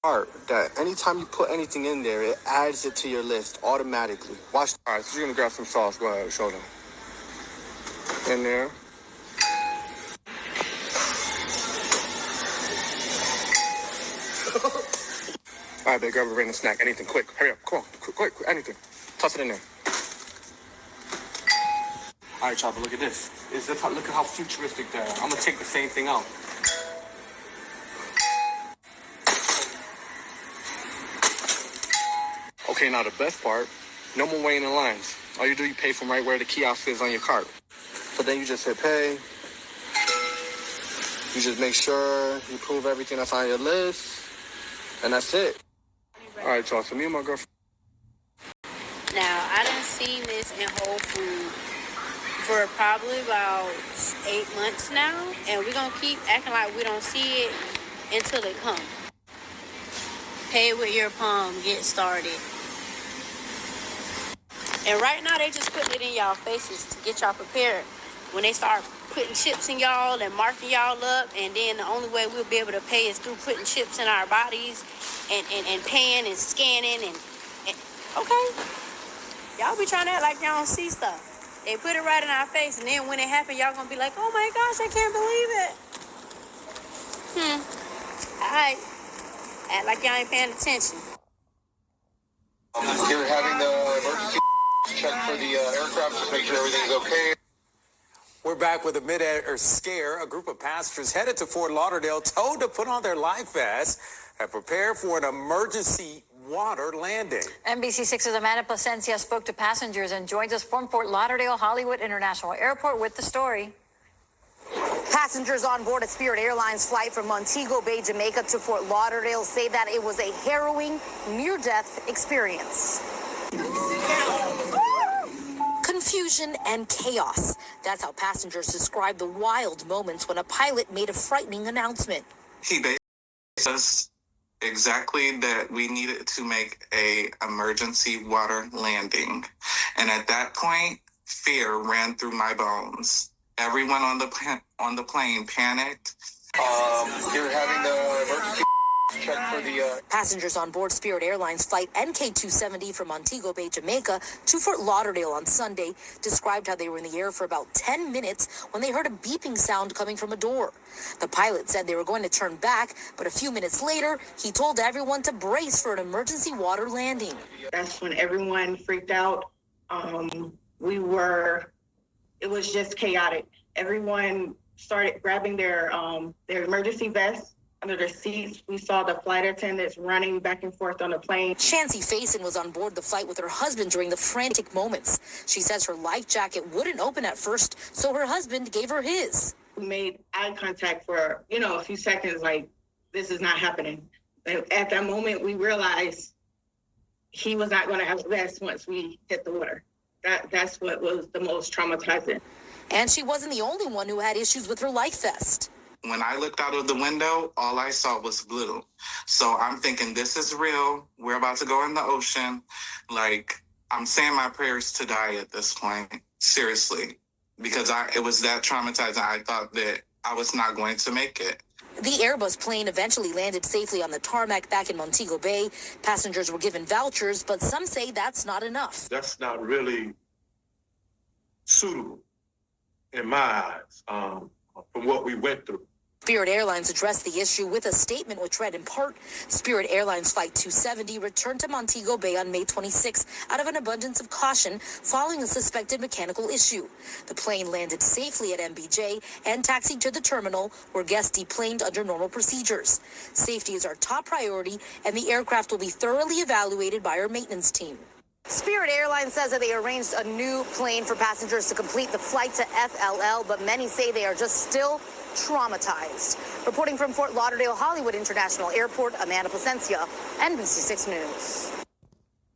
Art that anytime you put anything in there, it adds it to your list automatically. Watch. All right, so you're gonna grab some sauce. Go ahead, show them. In there. All right, babe, grab a random snack. Anything, quick. Hurry up. Come on, quick, anything. Toss it in there. All right, Chopper, look at this. Look at how futuristic that is. I'm gonna take the same thing out. Okay, now the best part, no more waiting in lines. All you do, you pay from right where the kiosk is on your cart. So then you just hit pay. You just make sure you prove everything that's on your list. And that's it. All right, y'all, so me and my girlfriend. Now, I done seen this in Whole Foods for probably about 8 months now. And we're going to keep acting like we don't see it until it comes. Pay with your palm, get started. And right now, they just putting it in y'all faces to get y'all prepared. When they start putting chips in y'all and marking y'all up, and then the only way we'll be able to pay is through putting chips in our bodies and paying and scanning and okay. Y'all be trying to act like y'all don't see stuff. They put it right in our face, and then when it happens, y'all gonna be like, oh my gosh, I can't believe it. All right. Act like y'all ain't paying attention. You're having the emergency check for the aircraft, just make sure everything's okay. We're back with a mid-air scare. A group of passengers headed to Fort Lauderdale told to put on their life vests and prepare for an emergency water landing. NBC6's Amanda Plasencia spoke to passengers and joins us from Fort Lauderdale Hollywood International Airport with the story. Passengers on board a Spirit Airlines flight from Montego Bay, Jamaica to Fort Lauderdale say that it was a harrowing, near-death experience. Confusion and chaos. That's how passengers describe the wild moments when a pilot made a frightening announcement. He basically us exactly that we needed to make a emergency water landing. And at that point, fear ran through my bones. Everyone on the plane panicked. You're having the emergency check for the Passengers on board Spirit Airlines flight NK270 from Montego Bay, Jamaica to Fort Lauderdale on Sunday described how they were in the air for about 10 minutes when they heard a beeping sound coming from a door. The pilot said they were going to turn back, but a few minutes later, he told everyone to brace for an emergency water landing. That's when everyone freaked out. It was just chaotic. Everyone started grabbing their emergency vests under their seats. We saw the flight attendants running back and forth on the plane. Shancy Faison was on board the flight with her husband during the frantic moments. She says her life jacket wouldn't open at first, so her husband gave her his. We made eye contact for, a few seconds, like, this is not happening. And at that moment, we realized he was not going to have a vest once we hit the water. That's what was the most traumatizing. And she wasn't the only one who had issues with her life vest. When I looked out of the window, all I saw was blue. So I'm thinking, this is real. We're about to go in the ocean. Like, I'm saying my prayers to die at this point. Seriously. Because it was that traumatizing. I thought that I was not going to make it. The Airbus plane eventually landed safely on the tarmac back in Montego Bay. Passengers were given vouchers, but some say that's not enough. That's not really suitable in my eyes from what we went through. Spirit Airlines addressed the issue with a statement which read in part, Spirit Airlines Flight 270 returned to Montego Bay on May 26 out of an abundance of caution following a suspected mechanical issue. The plane landed safely at MBJ and taxied to the terminal where guests deplaned under normal procedures. Safety is our top priority, and the aircraft will be thoroughly evaluated by our maintenance team. Spirit Airlines says that they arranged a new plane for passengers to complete the flight to FLL, but many say they are just still traumatized. Reporting from Fort Lauderdale Hollywood International Airport, Amanda Plasencia, NBC6 News.